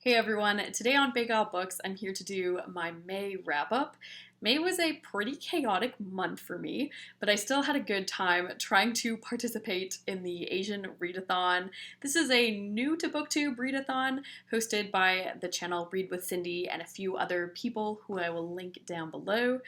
Hey everyone, today on Big Al Books, I'm here to do my May wrap-up. May was a pretty chaotic month for me, but I still had a good time trying to participate in the Asian Readathon. This is a new to BookTube Readathon hosted by the channel Read with Cindy and a few other people who I will link down below,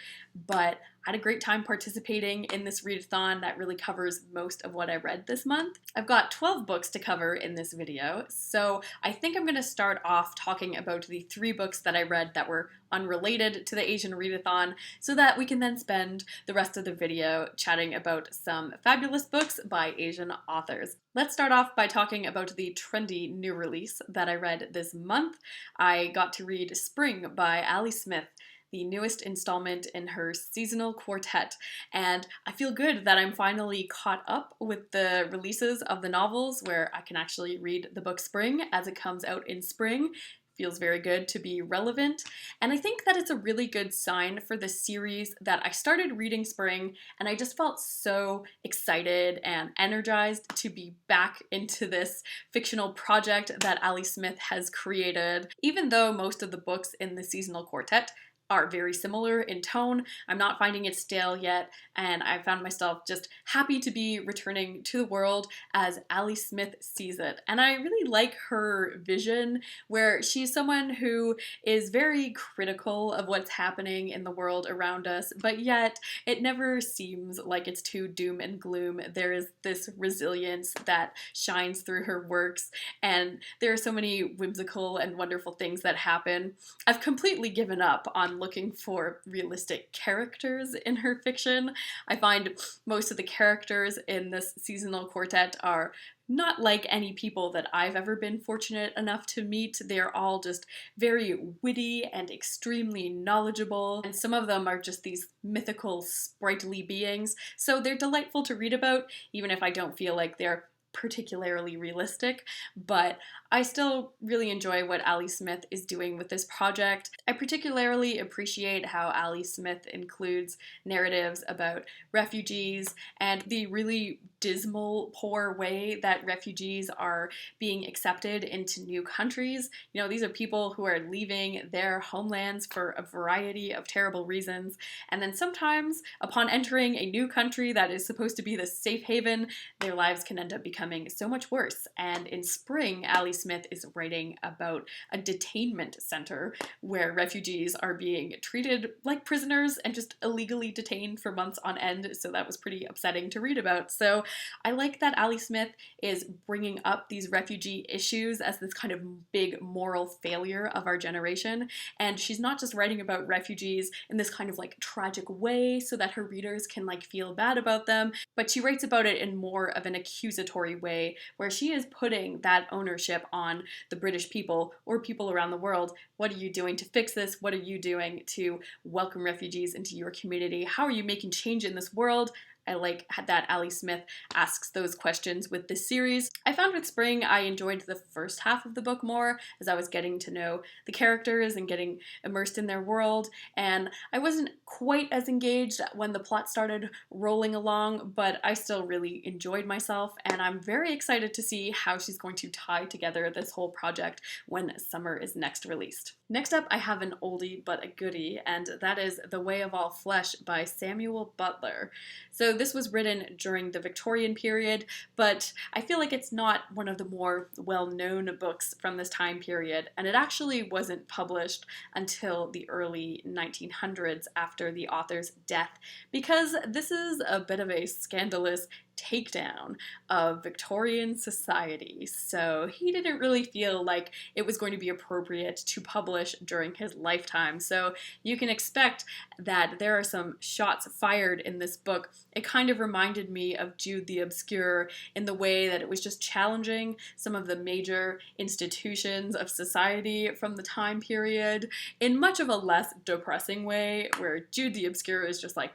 but I had a great time participating in this readathon that really covers most of what I read this month. I've got 12 books to cover in this video, so I think I'm going to start off talking about the 3 books that I read that were unrelated to the Asian Readathon, so that we can then spend the rest of the video chatting about some fabulous books by Asian authors. Let's start off by talking about the trendy new release that I read this month. I got to read Spring by Ali Smith, the newest installment in her seasonal quartet, and I feel good that I'm finally caught up with the releases of the novels where I can actually read the book Spring as it comes out in spring. Feels very good to be relevant, and I think that it's a really good sign for the series that I started reading Spring and I just felt so excited and energized to be back into this fictional project that Ali Smith has created. Even though most of the books in the seasonal quartet are very similar in tone, I'm not finding it stale yet, and I found myself just happy to be returning to the world as Ali Smith sees it. And I really like her vision, where she's someone who is very critical of what's happening in the world around us, but yet it never seems like it's too doom and gloom. There is this resilience that shines through her works, and there are so many whimsical and wonderful things that happen. I've completely given up on looking for realistic characters in her fiction. I find most of the characters in this seasonal quartet are not like any people that I've ever been fortunate enough to meet. They're all just very witty and extremely knowledgeable, and some of them are just these mythical, sprightly beings, so they're delightful to read about, even if I don't feel like they're particularly realistic, but I still really enjoy what Ali Smith is doing with this project. I particularly appreciate how Ali Smith includes narratives about refugees and the really dismal, poor way that refugees are being accepted into new countries. You know, these are people who are leaving their homelands for a variety of terrible reasons, and then sometimes upon entering a new country that is supposed to be the safe haven, their lives can end up becoming so much worse. And in Spring, Ali Smith is writing about a detainment center where refugees are being treated like prisoners and just illegally detained for months on end, so that was pretty upsetting to read about. So I like that Ali Smith is bringing up these refugee issues as this kind of big moral failure of our generation, and she's not just writing about refugees in this kind of like tragic way so that her readers can like feel bad about them, but she writes about it in more of an accusatory way, where she is putting that ownership on the British people or people around the world. What are you doing to fix this? What are you doing to welcome refugees into your community? How are you making change in this world? I like that Ali Smith asks those questions with this series. I found with Spring I enjoyed the first half of the book more, as I was getting to know the characters and getting immersed in their world, and I wasn't quite as engaged when the plot started rolling along, but I still really enjoyed myself, and I'm very excited to see how she's going to tie together this whole project when Summer is next released. Next up, I have an oldie but a goodie, and that is The Way of All Flesh by Samuel Butler. So this was written during the Victorian period, but I feel like it's not one of the more well-known books from this time period, and it actually wasn't published until the early 1900s after the author's death, because this is a bit of a scandalous takedown of Victorian society, so he didn't really feel like it was going to be appropriate to publish during his lifetime. So you can expect that there are some shots fired in this book. It kind of reminded me of Jude the Obscure in the way that it was just challenging some of the major institutions of society from the time period in much of a less depressing way, where Jude the Obscure is just like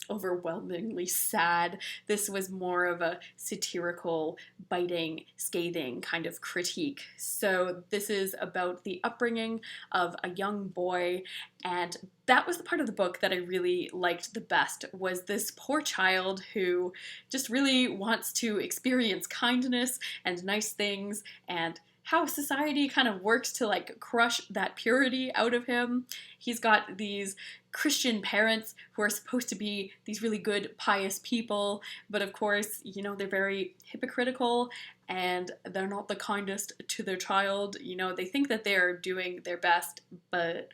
overwhelmingly sad. This was more of a satirical, biting, scathing kind of critique. So this is about the upbringing of a young boy, and that was the part of the book that I really liked the best, was this poor child who just really wants to experience kindness and nice things and how society kind of works to like crush that purity out of him. He's got these Christian parents who are supposed to be these really good, pious people, but of course, you know, they're very hypocritical and they're not the kindest to their child. You know, they think that they're doing their best, but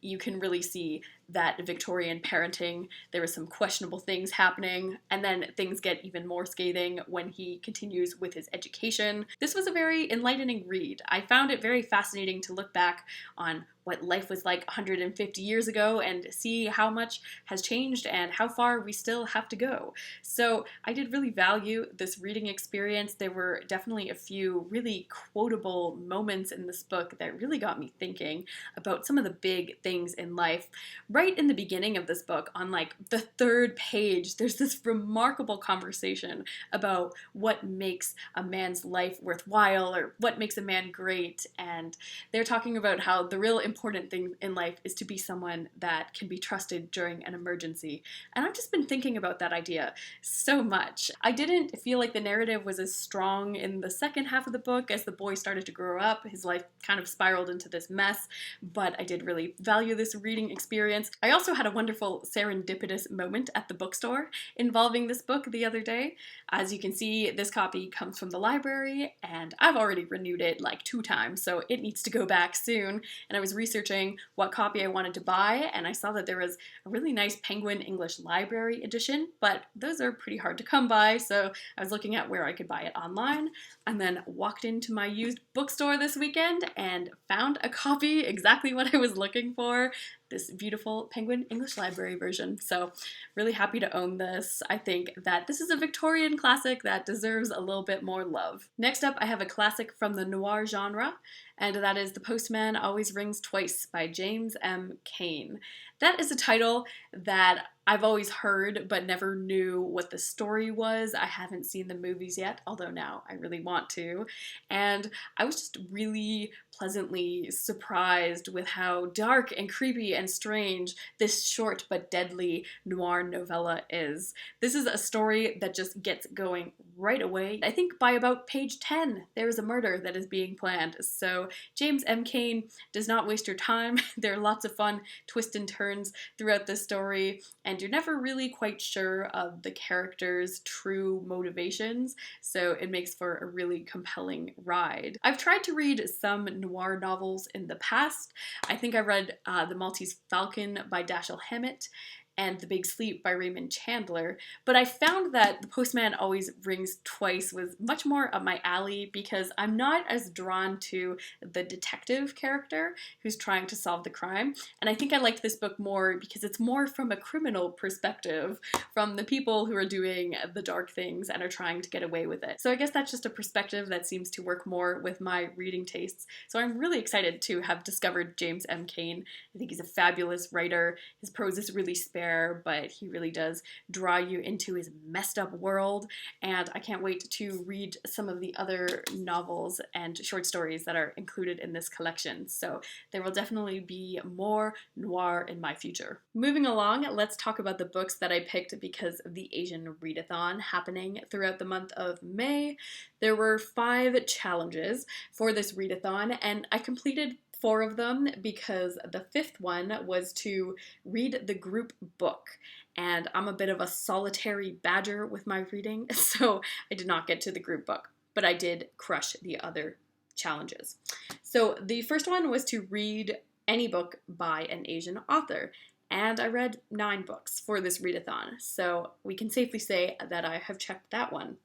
you can really see that Victorian parenting, there was some questionable things happening, and then things get even more scathing when he continues with his education. This was a very enlightening read. I found it very fascinating to look back on what life was like 150 years ago and see how much has changed and how far we still have to go. So I did really value this reading experience. There were definitely a few really quotable moments in this book that really got me thinking about some of the big things in life. Right in the beginning of this book, on like the 3rd page, there's this remarkable conversation about what makes a man's life worthwhile or what makes a man great. And they're talking about how the real important thing in life is to be someone that can be trusted during an emergency. And I've just been thinking about that idea so much. I didn't feel like the narrative was as strong in the second half of the book as the boy started to grow up. His life kind of spiraled into this mess, but I did really value this reading experience. I also had a wonderful serendipitous moment at the bookstore involving this book the other day. As you can see, this copy comes from the library, and I've already renewed it like 2 times, so it needs to go back soon. And I was researching what copy I wanted to buy, and I saw that there was a really nice Penguin English Library edition, but those are pretty hard to come by, so I was looking at where I could buy it online, and then walked into my used bookstore this weekend and found a copy, exactly what I was looking for, this beautiful Penguin English Library version. So really happy to own this. I think that this is a Victorian classic that deserves a little bit more love. Next up, I have a classic from the noir genre, and that is The Postman Always Rings Twice by James M. Cain. That is a title that I've always heard but never knew what the story was. I haven't seen the movies yet, although now I really want to. And I was just really pleasantly surprised with how dark and creepy and strange this short but deadly noir novella is. This is a story that just gets going right away. I think by about page 10, there is a murder that is being planned. So James M. Cain does not waste your time. There are lots of fun twists and turns throughout this story, and you're never really quite sure of the character's true motivations, so it makes for a really compelling ride. I've tried to read some noir novels in the past. I think I read The Maltese Falcon by Dashiell Hammett and The Big Sleep by Raymond Chandler, but I found that The Postman Always Rings Twice was much more up my alley because I'm not as drawn to the detective character who's trying to solve the crime, and I think I liked this book more because it's more from a criminal perspective, from the people who are doing the dark things and are trying to get away with it. So I guess that's just a perspective that seems to work more with my reading tastes, so I'm really excited to have discovered James M. Cain. I think he's a fabulous writer. His prose is really spare, but he really does draw you into his messed up world, and I can't wait to read some of the other novels and short stories that are included in this collection. So there will definitely be more noir in my future. Moving along, let's talk about the books that I picked because of the Asian Readathon happening throughout the month of May. There were 5 challenges for this Readathon, and I completed 4 of them because the 5th one was to read the group book. And I'm a bit of a solitary badger with my reading, so I did not get to the group book, but I did crush the other challenges. So the first one was to read any book by an Asian author. And I read 9 books for this readathon, so we can safely say that I have checked that one.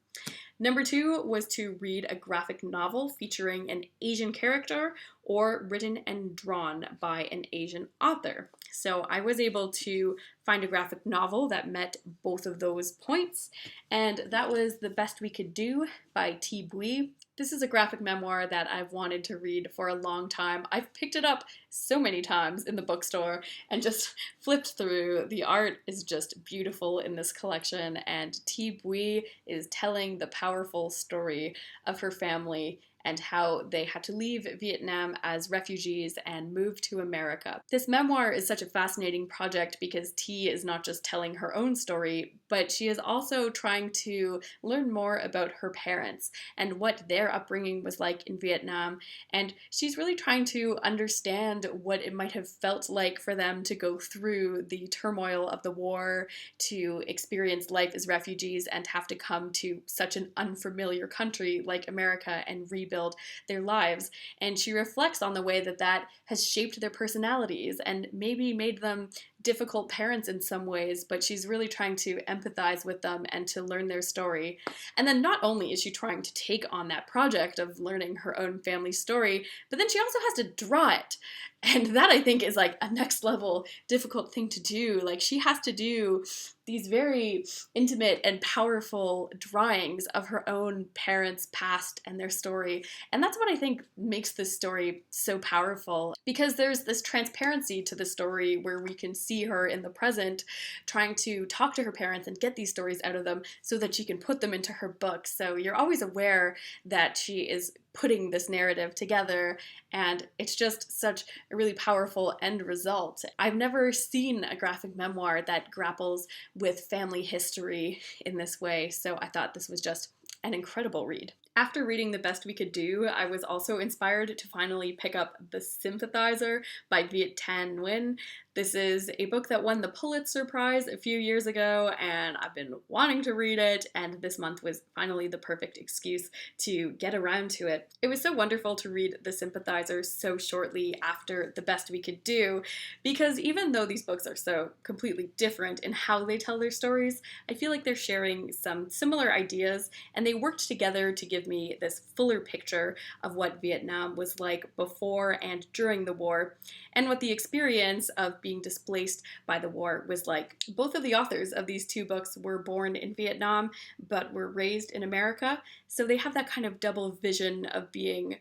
Number 2 was to read a graphic novel featuring an Asian character or written and drawn by an Asian author. So I was able to find a graphic novel that met both of those points, and that was The Best We Could Do by Thi Bui. This is a graphic memoir that I've wanted to read for a long time. I've picked it up so many times in the bookstore and just flipped through. The art is just beautiful in this collection, and Thi Bui is telling the powerful story of her family and how they had to leave Vietnam as refugees and move to America. This memoir is such a fascinating project because Thi is not just telling her own story, but she is also trying to learn more about her parents and what their upbringing was like in Vietnam, and she's really trying to understand what it might have felt like for them to go through the turmoil of the war, to experience life as refugees and have to come to such an unfamiliar country like America and rebuild their lives. And she reflects on the way that that has shaped their personalities and maybe made them difficult parents in some ways, but she's really trying to empathize with them and to learn their story. And then not only is she trying to take on that project of learning her own family story, but then she also has to draw it. And that, I think, is like a next level difficult thing to do. Like, she has to do these very intimate and powerful drawings of her own parents' past and their story. And that's what I think makes this story so powerful, because there's this transparency to the story where we can see her in the present trying to talk to her parents and get these stories out of them so that she can put them into her book. So you're always aware that she is putting this narrative together, and it's just such a really powerful end result. I've never seen a graphic memoir that grapples with family history in this way, so I thought this was just an incredible read. After reading The Best We Could Do, I was also inspired to finally pick up The Sympathizer by Viet Nguyen. This is a book that won the Pulitzer Prize a few years ago, and I've been wanting to read it, and this month was finally the perfect excuse to get around to it. It was so wonderful to read The Sympathizer so shortly after The Best We Could Do, because even though these books are so completely different in how they tell their stories, I feel like they're sharing some similar ideas, and they worked together to give me this fuller picture of what Vietnam was like before and during the war, and what the experience of being displaced by the war was like. Both of the authors of these two books were born in Vietnam, but were raised in America, so they have that kind of double vision of being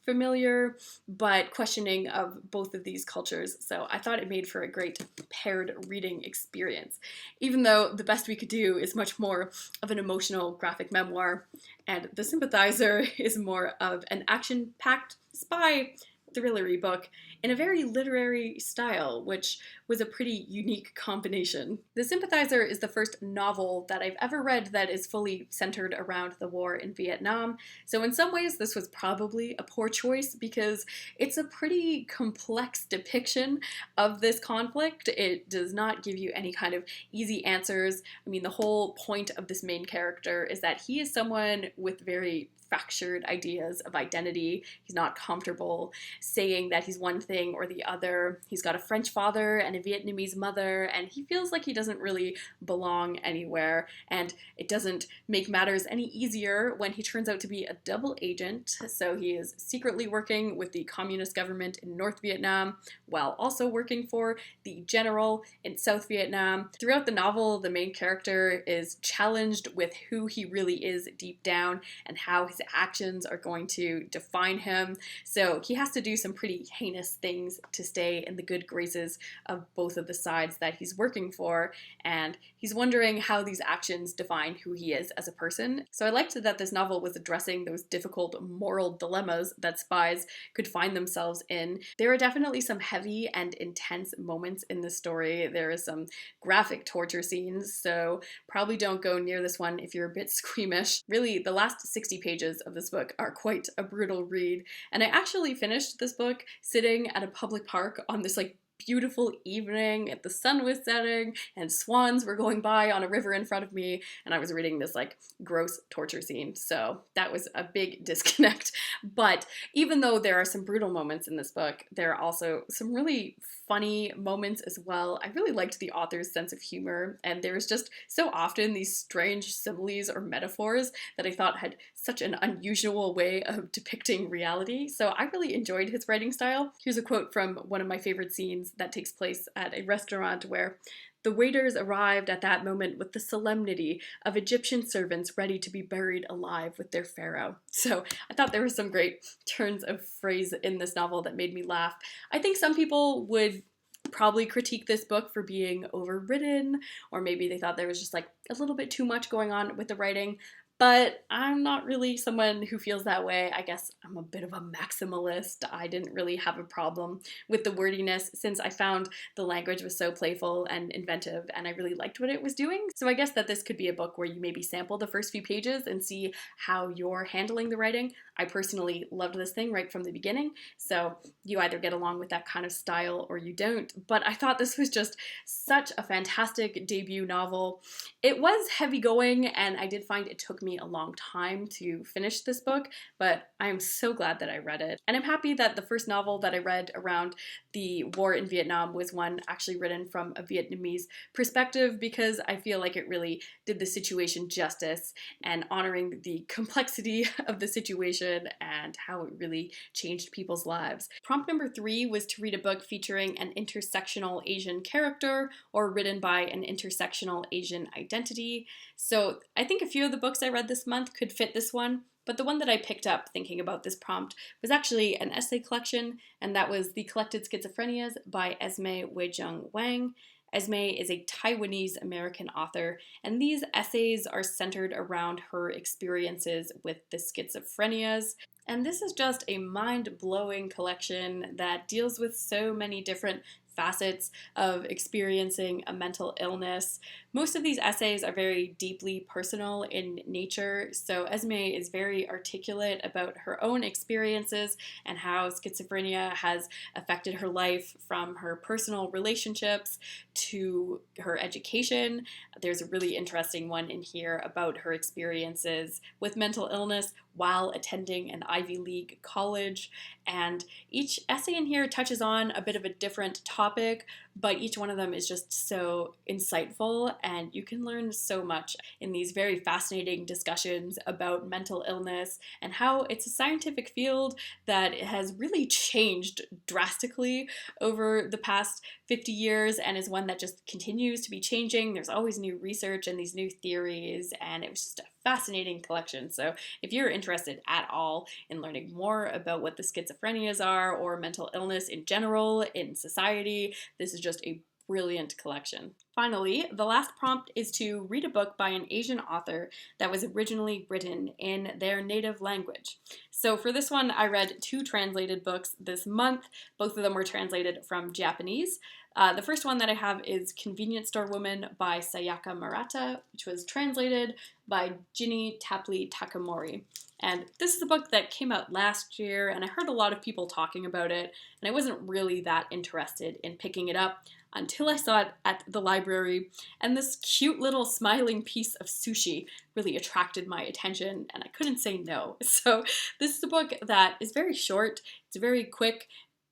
familiar, but questioning of both of these cultures, so I thought it made for a great paired reading experience. Even though The Best We Could Do is much more of an emotional graphic memoir, and The Sympathizer is more of an action-packed spy thrillery book in a very literary style, which was a pretty unique combination. The Sympathizer is the first novel that I've ever read that is fully centered around the war in Vietnam, so in some ways this was probably a poor choice because it's a pretty complex depiction of this conflict. It does not give you any kind of easy answers. I mean, the whole point of this main character is that he is someone with very fractured ideas of identity. He's not comfortable saying that he's one thing or the other. He's got a French father and a Vietnamese mother, and he feels like he doesn't really belong anywhere, and it doesn't make matters any easier when he turns out to be a double agent. So he is secretly working with the communist government in North Vietnam while also working for the general in South Vietnam. Throughout the novel, the main character is challenged with who he really is deep down and how his actions are going to define him. So he has to do some pretty heinous things to stay in the good graces of both of the sides that he's working for, and he's wondering how these actions define who he is as a person. So I liked that this novel was addressing those difficult moral dilemmas that spies could find themselves in. There are definitely some heavy and intense moments in the story. There is some graphic torture scenes, so probably don't go near this one if you're a bit squeamish. Really, the last 60 pages of this book are quite a brutal read, and I actually finished this book sitting at a public park on this beautiful evening. The sun was setting and swans were going by on a river in front of me, and I was reading this gross torture scene, so that was a big disconnect. But even though there are some brutal moments in this book, there are also some really funny moments as well. I really liked the author's sense of humor, and there's just so often these strange similes or metaphors that I thought had such an unusual way of depicting reality, so I really enjoyed his writing style. Here's a quote from one of my favorite scenes that takes place at a restaurant where the waiters arrived at that moment with the solemnity of Egyptian servants ready to be buried alive with their pharaoh. So I thought there were some great turns of phrase in this novel that made me laugh. I think some people would probably critique this book for being overwritten, or maybe they thought there was just a little bit too much going on with the writing. But I'm not really someone who feels that way. I guess I'm a bit of a maximalist. I didn't really have a problem with the wordiness since I found the language was so playful and inventive and I really liked what it was doing. So I guess that this could be a book where you maybe sample the first few pages and see how you're handling the writing. I personally loved this thing right from the beginning, so you either get along with that kind of style or you don't. But I thought this was just such a fantastic debut novel. It was heavy going, and I did find it took me a long time to finish this book, but I am so glad that I read it. And I'm happy that the first novel that I read around the war in Vietnam was one actually written from a Vietnamese perspective, because I feel like it really did the situation justice and honoring the complexity of the situation and how it really changed people's lives. Prompt number 3 was to read a book featuring an intersectional Asian character or written by an intersectional Asian identity. So I think a few of the books I read this month could fit this one, but the one that I picked up thinking about this prompt was actually an essay collection, and that was The Collected Schizophrenias by Esme Weijung Wang. Esme is a Taiwanese-American author, and these essays are centered around her experiences with the schizophrenias. And this is just a mind-blowing collection that deals with so many different facets of experiencing a mental illness. Most of these essays are very deeply personal in nature, so Esme is very articulate about her own experiences and how schizophrenia has affected her life, from her personal relationships to her education. There's a really interesting one in here about her experiences with mental illness while attending an Ivy League college, and each essay in here touches on a bit of a different topic, but each one of them is just so insightful, and you can learn so much in these very fascinating discussions about mental illness and how it's a scientific field that has really changed drastically over the past 50 years and is one that just continues to be changing. There's always new research and these new theories, and it was just a fascinating collection. So if you're interested at all in learning more about what the schizophrenias are or mental illness in general in society, this is just a brilliant collection. Finally, the last prompt is to read a book by an Asian author that was originally written in their native language. So for this one, I read 2 translated books this month. Both of them were translated from Japanese. The first one that I have is Convenience Store Woman by Sayaka Murata, which was translated by Ginny Tapley Takemori. And this is a book that came out last year, and I heard a lot of people talking about it, and I wasn't really that interested in picking it up until I saw it at the library, and this cute little smiling piece of sushi really attracted my attention, and I couldn't say no. So this is a book that is very short, it's a very quick,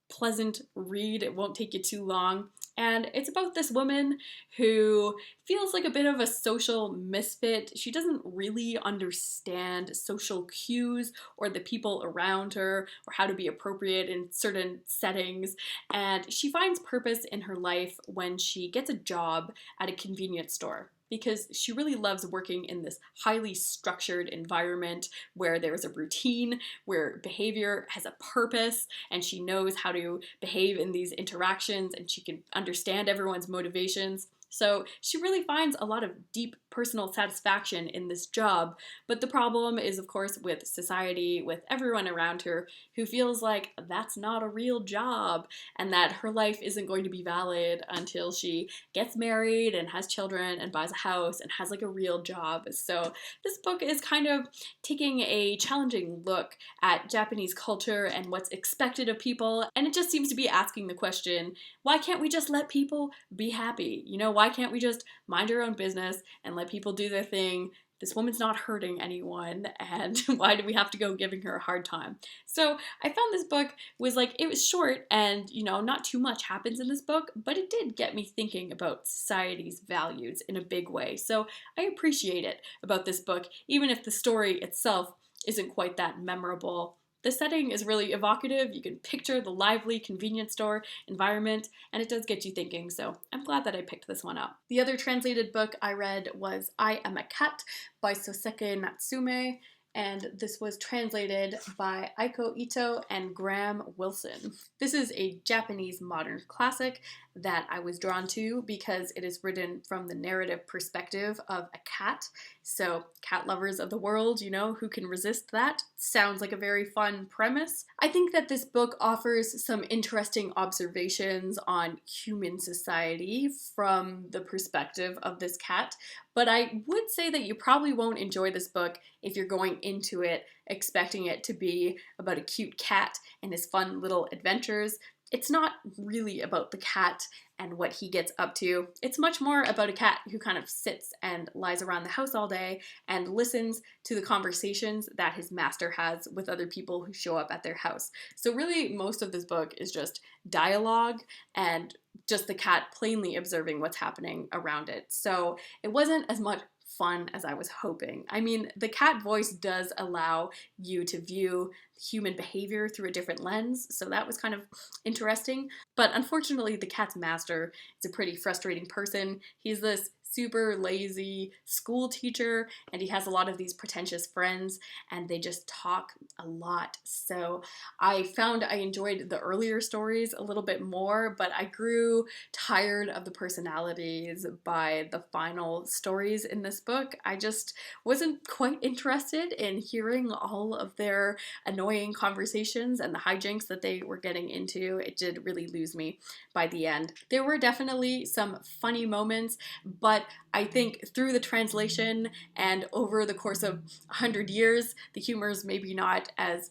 pleasant read, it won't take you too long, and it's about this woman who feels like a bit of a social misfit. She doesn't really understand social cues or the people around her or how to be appropriate in certain settings, and she finds purpose in her life when she gets a job at a convenience store, because she really loves working in this highly structured environment where there is a routine, where behavior has a purpose, and she knows how to behave in these interactions, and she can understand everyone's motivations. So she really finds a lot of deep personal satisfaction in this job, but the problem is, of course, with society, with everyone around her who feels like that's not a real job and that her life isn't going to be valid until she gets married and has children and buys a house and has like a real job. So this book is kind of taking a challenging look at Japanese culture and what's expected of people, and it just seems to be asking the question, why can't we just let people be happy? You know, why can't we just mind our own business and let people do their thing? This woman's not hurting anyone, and why do we have to go giving her a hard time? So I found this book was like, it was short and, you know, not too much happens in this book, but it did get me thinking about society's values in a big way. So I appreciate it about this book, even if the story itself isn't quite that memorable. The setting is really evocative. You can picture the lively convenience store environment, and it does get you thinking, so I'm glad that I picked this one up. The other translated book I read was I Am a Cat by Sōseki Natsume, and this was translated by Aiko Ito and Graham Wilson. This is a Japanese modern classic that I was drawn to because it is written from the narrative perspective of a cat. So, cat lovers of the world, you know, who can resist that? Sounds like a very fun premise. I think that this book offers some interesting observations on human society from the perspective of this cat, but I would say that you probably won't enjoy this book if you're going into it expecting it to be about a cute cat and his fun little adventures. It's not really about the cat and what he gets up to. It's much more about a cat who kind of sits and lies around the house all day and listens to the conversations that his master has with other people who show up at their house. So really, most of this book is just dialogue and just the cat plainly observing what's happening around it. So it wasn't as much fun as I was hoping. I mean, the cat voice does allow you to view human behavior through a different lens, so that was kind of interesting. But unfortunately, the cat's master is a pretty frustrating person. He's this super lazy school teacher, and he has a lot of these pretentious friends, and they just talk a lot. So I found I enjoyed the earlier stories a little bit more, but I grew tired of the personalities by the final stories in this book. I just wasn't quite interested in hearing all of their annoying conversations and the hijinks that they were getting into. It did really lose me by the end. There were definitely some funny moments, but I think through the translation and over the course of 100 years, the humor is maybe not as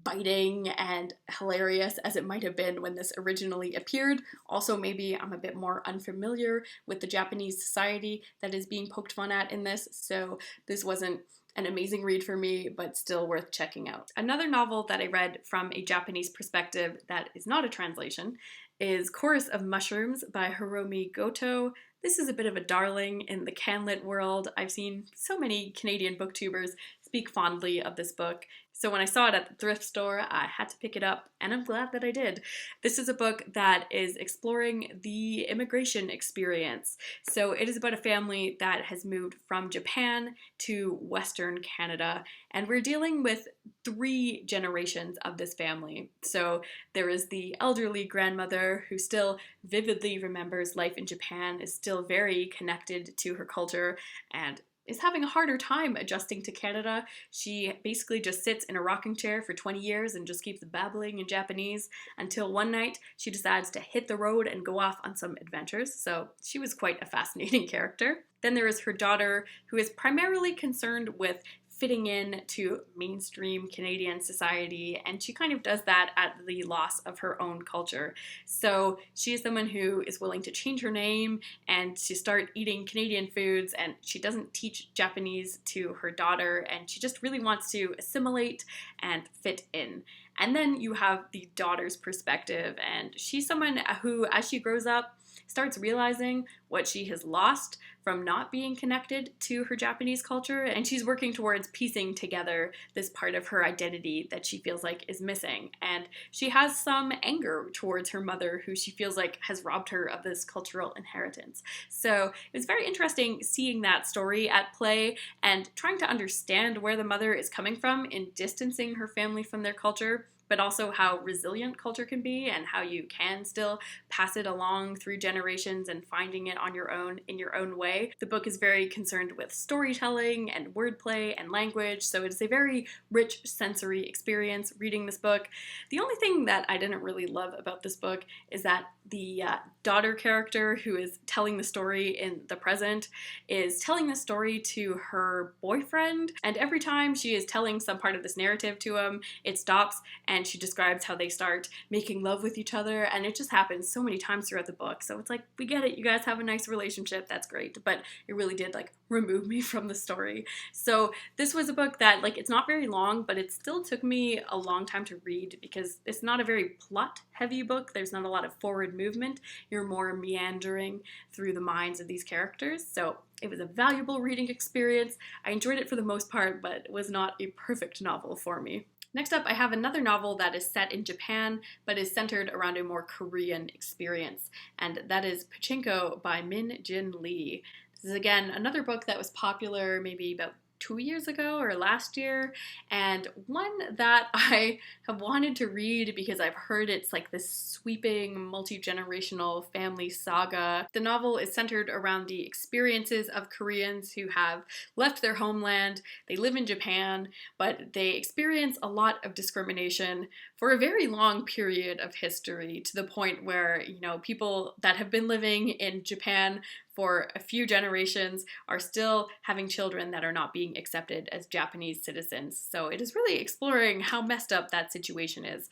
biting and hilarious as it might have been when this originally appeared. Also, maybe I'm a bit more unfamiliar with the Japanese society that is being poked fun at in this, so this wasn't an amazing read for me, but still worth checking out. Another novel that I read from a Japanese perspective that is not a translation is Chorus of Mushrooms by Hiromi Goto. This is a bit of a darling in the Canlit world. I've seen so many Canadian booktubers speak fondly of this book. So when I saw it at the thrift store, I had to pick it up, and I'm glad that I did. This is a book that is exploring the immigration experience. So it is about a family that has moved from Japan to Western Canada, and we're dealing with 3 generations of this family. So there is the elderly grandmother who still vividly remembers life in Japan, is still very connected to her culture, and is having a harder time adjusting to Canada. She basically just sits in a rocking chair for 20 years and just keeps babbling in Japanese until one night she decides to hit the road and go off on some adventures. So she was quite a fascinating character. Then there is her daughter, who is primarily concerned with fitting in to mainstream Canadian society, and she kind of does that at the loss of her own culture. So she is someone who is willing to change her name and to start eating Canadian foods, and she doesn't teach Japanese to her daughter, and she just really wants to assimilate and fit in. And then you have the daughter's perspective, and she's someone who, as she grows up, starts realizing what she has lost from not being connected to her Japanese culture, and she's working towards piecing together this part of her identity that she feels like is missing. And she has some anger towards her mother, who she feels like has robbed her of this cultural inheritance. So it was very interesting seeing that story at play and trying to understand where the mother is coming from in distancing her family from their culture, but also how resilient culture can be and how you can still pass it along through generations and finding it on your own in your own way. The book is very concerned with storytelling and wordplay and language, so it is a very rich sensory experience reading this book. The only thing that I didn't really love about this book is that the daughter character who is telling the story in the present is telling the story to her boyfriend, and every time she is telling some part of this narrative to him, it stops and she describes how they start making love with each other, and it just happens so many times throughout the book. So it's like, we get it, you guys have a nice relationship, that's great, but it really did like remove me from the story. So this was a book that, like, it's not very long, but it still took me a long time to read because it's not a very plot heavy book. There's not a lot of forward movement. You're more meandering through the minds of these characters. So it was a valuable reading experience. I enjoyed it for the most part, but it was not a perfect novel for me. Next up, I have another novel that is set in Japan, but is centered around a more Korean experience, and that is Pachinko by Jin Lee. This is, again, another book that was popular maybe about 2 years ago or last year, and one that I have wanted to read because I've heard it's like this sweeping multi-generational family saga. The novel is centered around the experiences of Koreans who have left their homeland. They live in Japan, but they experience a lot of discrimination for a very long period of history, to the point where, people that have been living in Japan for a few generations are still having children that are not being accepted as Japanese citizens. So it is really exploring how messed up that situation is.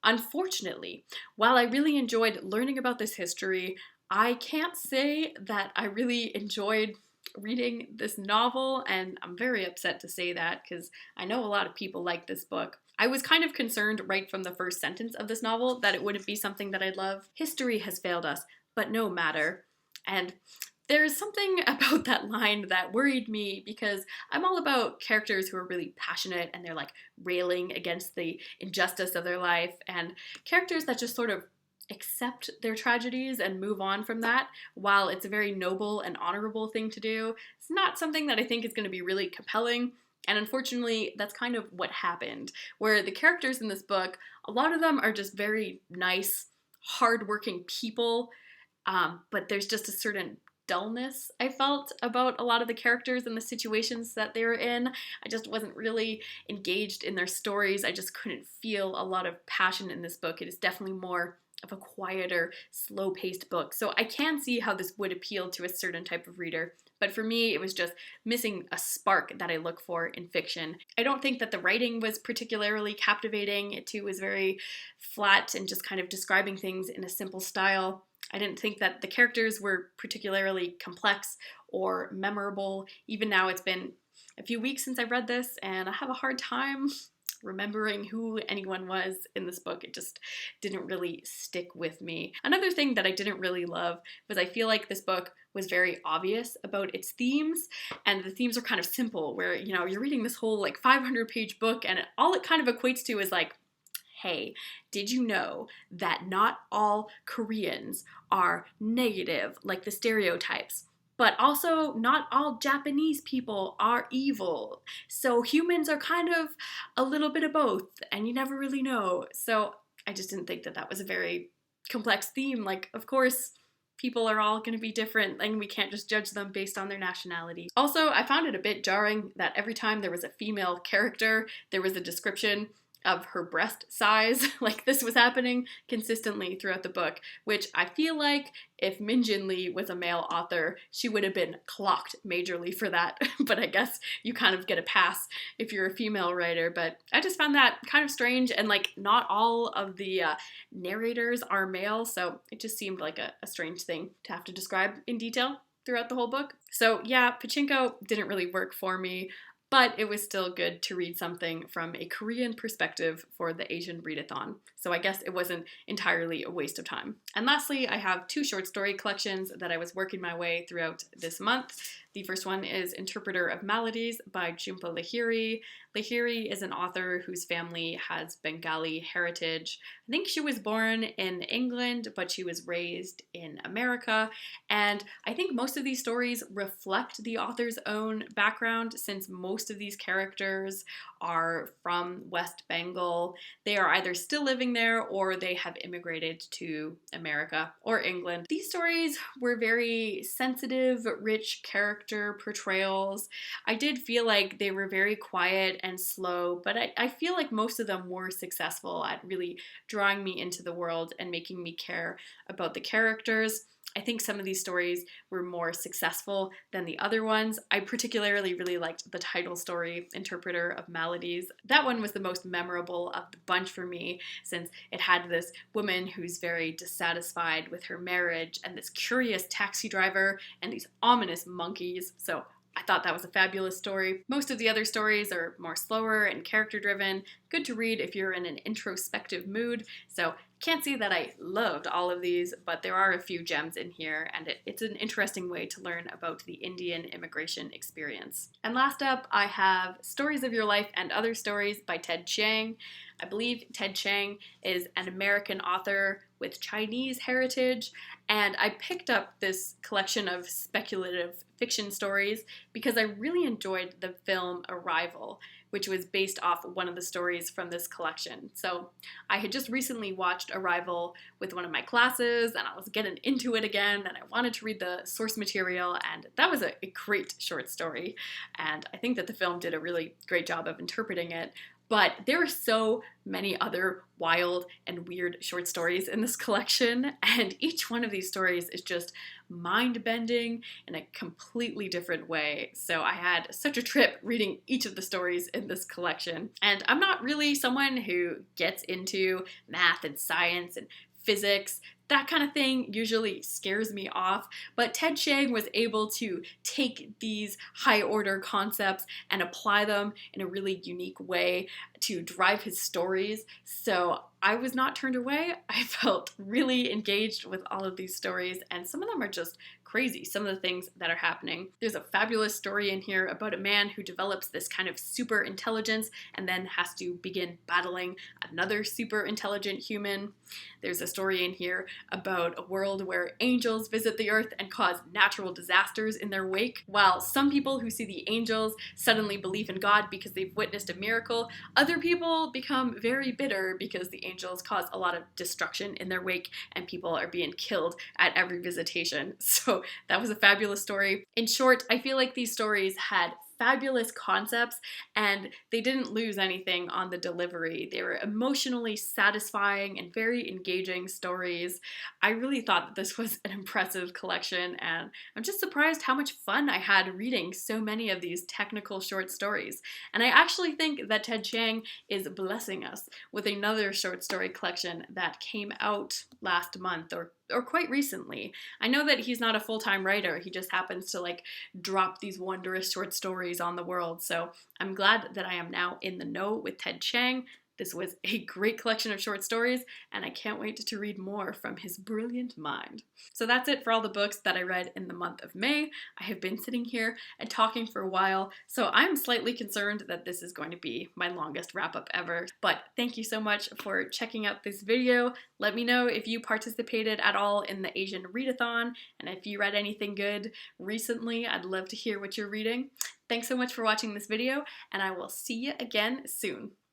Unfortunately, while I really enjoyed learning about this history, I can't say that I really enjoyed reading this novel, and I'm very upset to say that because I know a lot of people like this book. I was kind of concerned right from the first sentence of this novel that it wouldn't be something that I'd love. History has failed us, but no matter. And there's something about that line that worried me, because I'm all about characters who are really passionate and they're like railing against the injustice of their life, and characters that just sort of accept their tragedies and move on from that. While it's a very noble and honorable thing to do, it's not something that I think is going to be really compelling. And unfortunately, that's kind of what happened, where the characters in this book, a lot of them are just very nice, hardworking people, but there's just a certain dullness I felt about a lot of the characters and the situations that they were in. I just wasn't really engaged in their stories. I just couldn't feel a lot of passion in this book. It is definitely more of a quieter, slow-paced book. So I can see how this would appeal to a certain type of reader. But for me, it was just missing a spark that I look for in fiction. I don't think that the writing was particularly captivating. It too was very flat and just kind of describing things in a simple style. I didn't think that the characters were particularly complex or memorable. Even now, it's been a few weeks since I've read this, and I have a hard time remembering who anyone was in this book. It just didn't really stick with me. Another thing that I didn't really love was I feel like this book was very obvious about its themes, and the themes are kind of simple, where, you're reading this whole 500-page book, and all it kind of equates to is like, hey, did you know that not all Koreans are negative, like the stereotypes? But also, not all Japanese people are evil. So humans are kind of a little bit of both, and you never really know. So I just didn't think that that was a very complex theme. Of course, people are all going to be different, and we can't just judge them based on their nationality. Also, I found it a bit jarring that every time there was a female character, there was a description of her breast size. This was happening consistently throughout the book, which I feel like if Jin Lee was a male author, she would have been clocked majorly for that. But I guess you kind of get a pass if you're a female writer. But I just found that kind of strange, and not all of the narrators are male, so it just seemed like a strange thing to have to describe in detail throughout the whole book. So yeah, Pachinko didn't really work for me, but it was still good to read something from a Korean perspective for the Asian Readathon. So I guess it wasn't entirely a waste of time. And lastly, I have 2 short story collections that I was working my way throughout this month. The first one is Interpreter of Maladies by Jhumpa Lahiri. Lahiri is an author whose family has Bengali heritage. I think she was born in England, but she was raised in America. And I think most of these stories reflect the author's own background, since most of these characters are from West Bengal. They are either still living there or they have immigrated to America or England. These stories were very sensitive, rich character portrayals. I did feel like they were very quiet and slow, but I feel like most of them were successful at really drawing me into the world and making me care about the characters. I think some of these stories were more successful than the other ones. I particularly really liked the title story, Interpreter of Maladies. That one was the most memorable of the bunch for me, since it had this woman who's very dissatisfied with her marriage, and this curious taxi driver, and these ominous monkeys. So I thought that was a fabulous story. Most of the other stories are more slower and character-driven. Good to read if you're in an introspective mood. So can't say that I loved all of these, but there are a few gems in here, and it's an interesting way to learn about the Indian immigration experience. And last up, I have Stories of Your Life and Other Stories by Ted Chiang. I believe Ted Chiang is an American author with Chinese heritage, and I picked up this collection of speculative fiction stories because I really enjoyed the film Arrival, which was based off one of the stories from this collection. So I had just recently watched Arrival with one of my classes, and I was getting into it again, and I wanted to read the source material, and that was a great short story, and I think that the film did a really great job of interpreting it. But there are so many other wild and weird short stories in this collection, and each one of these stories is just mind-bending in a completely different way. So I had such a trip reading each of the stories in this collection. And I'm not really someone who gets into math and science and physics. That kind of thing usually scares me off, but Ted Chiang was able to take these high-order concepts and apply them in a really unique way to drive his stories, so I was not turned away. I felt really engaged with all of these stories, and some of them are just crazy, some of the things that are happening. There's a fabulous story in here about a man who develops this kind of super intelligence and then has to begin battling another super intelligent human. There's a story in here about a world where angels visit the earth and cause natural disasters in their wake. While some people who see the angels suddenly believe in God because they've witnessed a miracle, other people become very bitter because the angels cause a lot of destruction in their wake and people are being killed at every visitation. So that was a fabulous story. In short, I feel like these stories had fabulous concepts and they didn't lose anything on the delivery. They were emotionally satisfying and very engaging stories. I really thought that this was an impressive collection, and I'm just surprised how much fun I had reading so many of these technical short stories. And I actually think that Ted Chiang is blessing us with another short story collection that came out last month or quite recently. I know that he's not a full-time writer. He just happens to drop these wondrous short stories on the world. So I'm glad that I am now in the know with Ted Chiang. This was a great collection of short stories, and I can't wait to read more from his brilliant mind. So that's it for all the books that I read in the month of May. I have been sitting here and talking for a while, so I'm slightly concerned that this is going to be my longest wrap-up ever. But thank you so much for checking out this video. Let me know if you participated at all in the Asian Readathon, and if you read anything good recently. I'd love to hear what you're reading. Thanks so much for watching this video, and I will see you again soon.